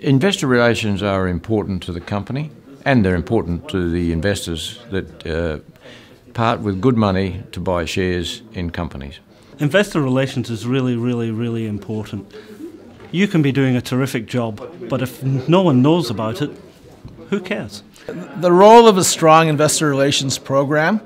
Investor relations are important to the company, and they're important to the investors that part with good money to buy shares in companies. Investor relations is really important. You can be doing a terrific job, but if no one knows about it, who cares? The role of a strong investor relations program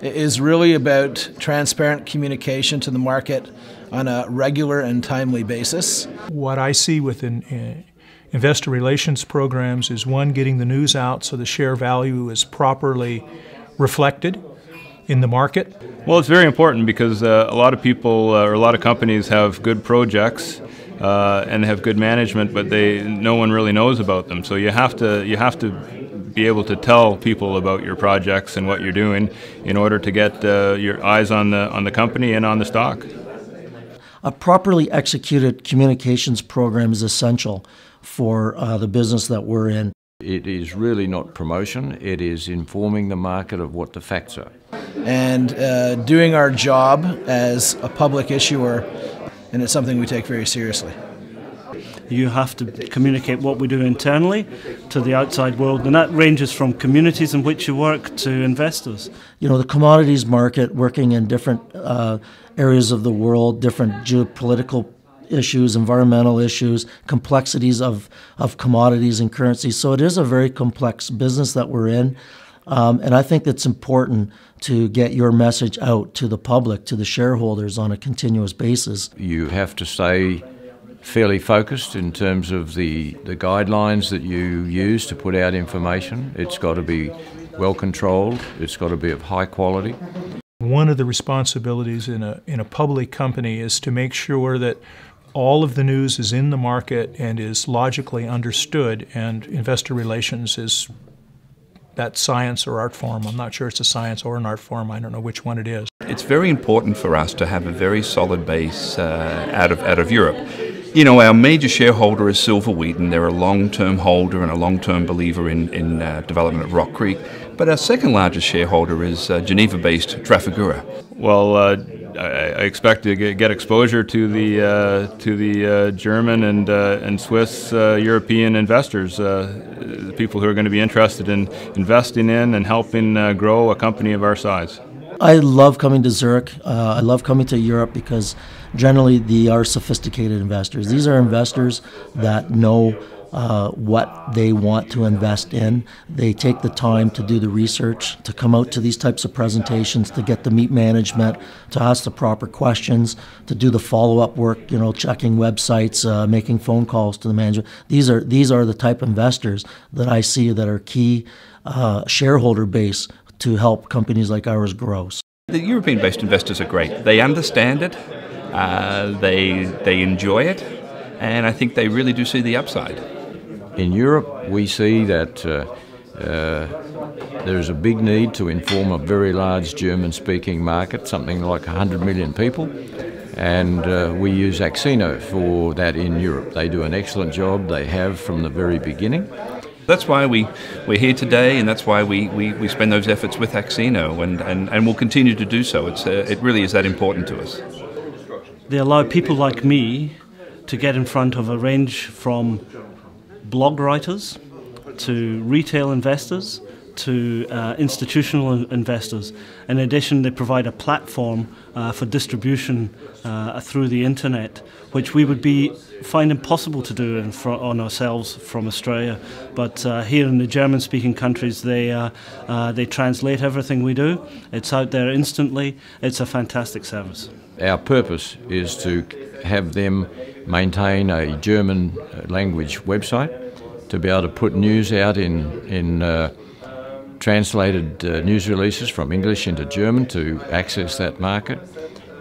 is really about transparent communication to the market on a regular and timely basis. What I see within investor relations programs is, one, getting the news out so the share value is properly reflected in the market. Well, it's very important because a lot of people or a lot of companies have good projects and have good management, but no one really knows about them. So you have to be able to tell people about your projects and what you're doing in order to get your eyes on the company and on the stock. A properly executed communications program is essential for the business that we're in. It is really not promotion, it is informing the market of what the facts are. And doing our job as a public issuer, and it's something we take very seriously. You have to communicate what we do internally to the outside world, and that ranges from communities in which you work to investors. You know, the commodities market, working in different areas of the world, different geopolitical issues, environmental issues, complexities of commodities and currencies. So it is a very complex business that we're in, and I think it's important to get your message out to the public, to the shareholders on a continuous basis. You have to stay fairly focused in terms of the guidelines that you use to put out information. It's got to be well controlled, it's got to be of high quality. One of the responsibilities in a public company is to make sure that all of the news is in the market and is logically understood, and investor relations is that science or art form. I'm not sure it's a science or an art form. I don't know which one it is. It's very important for us to have a very solid base out of Europe. You know, our major shareholder is Silver Wheaton. They're a long-term holder and a long-term believer in development at Rock Creek. But our second largest shareholder is Geneva-based Trafigura. Well, I expect to get exposure to the German and Swiss European investors, people who are going to be interested in investing in and helping grow a company of our size. I love coming to Zurich. I love coming to Europe because generally they are sophisticated investors. These are investors that know what they want to invest in. They take the time to do the research, to come out to these types of presentations, to get to meet management, to ask the proper questions, to do the follow-up work, you know, checking websites, making phone calls to the management. These are the type of investors that I see that are key shareholder base to help companies like ours grow. The European-based investors are great. They understand it, they enjoy it, and I think they really do see the upside. In Europe, we see that there's a big need to inform a very large German-speaking market, something like 100 million people, and we use Axino for that in Europe. They do an excellent job. They have from the very beginning. That's why we're here today, and that's why we spend those efforts with Axino, and we'll continue to do so. It really is that important to us. They allow people like me to get in front of a range from blog writers to retail investors to institutional investors. In addition, they provide a platform for distribution through the internet, which we would find impossible to do on ourselves from Australia. But here in the German-speaking countries, they translate everything we do. It's out there instantly. It's a fantastic service. Our purpose is to have them maintain a German language website, to be able to put news out in translated news releases from English into German to access that market,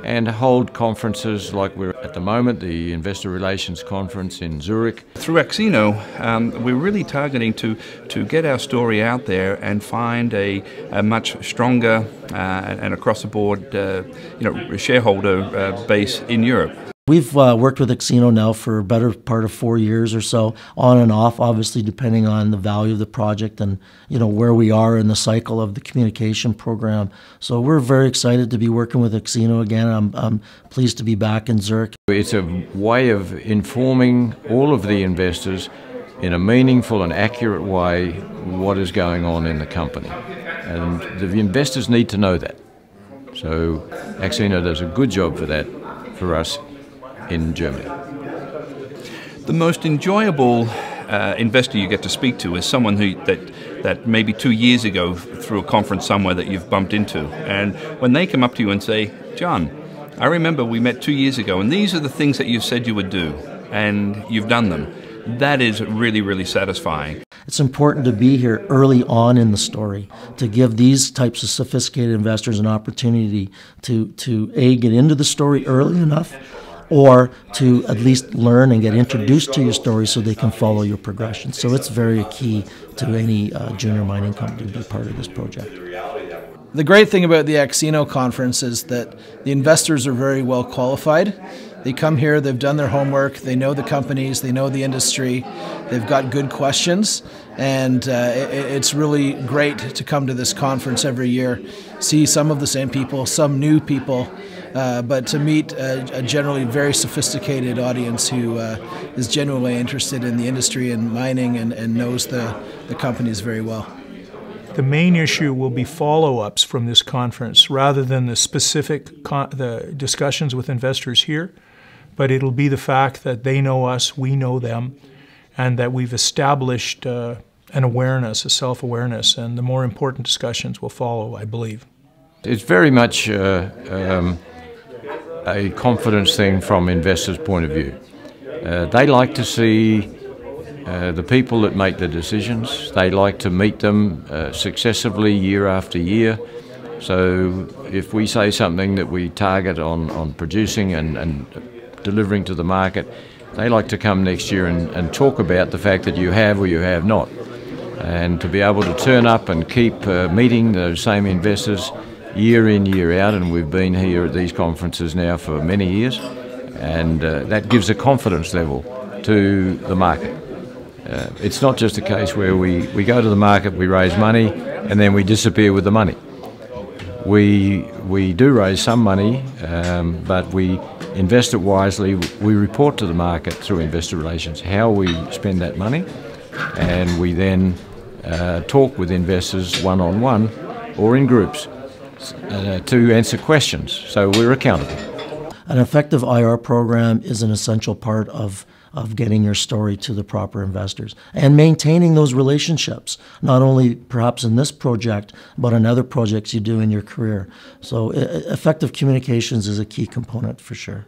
and hold conferences like we're at the moment, the Investor Relations Conference in Zurich. Through Axino, we're really targeting to get our story out there and find a much stronger and across-the-board shareholder base in Europe. We've worked with Axino now for a better part of 4 years or so, on and off, obviously depending on the value of the project and where we are in the cycle of the communication program. So we're very excited to be working with Axino again. I'm pleased to be back in Zurich. It's a way of informing all of the investors in a meaningful and accurate way what is going on in the company. And the investors need to know that. So Axino does a good job for that for us in Germany. The most enjoyable investor you get to speak to is someone that maybe 2 years ago through a conference somewhere that you've bumped into. And when they come up to you and say, John, I remember we met 2 years ago and these are the things that you said you would do and you've done them. That is really, really satisfying. It's important to be here early on in the story to give these types of sophisticated investors an opportunity to A, get into the story early enough, or to at least learn and get introduced to your story so they can follow your progression. So it's very key to any junior mining company to be part of this project. The great thing about the Axino conference is that the investors are very well qualified. They come here, they've done their homework, they know the companies, they know the industry, they've got good questions, and it's really great to come to this conference every year, see some of the same people, some new people, but to meet a generally very sophisticated audience who is genuinely interested in the industry and mining and knows the companies very well. The main issue will be follow-ups from this conference rather than the specific the discussions with investors here, but it'll be the fact that they know us, we know them, and that we've established an awareness, a self-awareness, and the more important discussions will follow, I believe. It's very much a confidence thing from investors' point of view. They like to see the people that make the decisions. They like to meet them successively year after year. So if we say something that we target on producing and delivering to the market, they like to come next year and talk about the fact that you have or you have not. And to be able to turn up and keep meeting those same investors year in, year out, and we've been here at these conferences now for many years, and that gives a confidence level to the market. It's not just a case where we go to the market, we raise money, and then we disappear with the money. We do raise some money, but we invest it wisely. We report to the market through investor relations how we spend that money, and we then talk with investors one-on-one or in groups to answer questions, so we're accountable. An effective IR program is an essential part of getting your story to the proper investors and maintaining those relationships, not only perhaps in this project, but in other projects you do in your career. So effective communications is a key component for sure.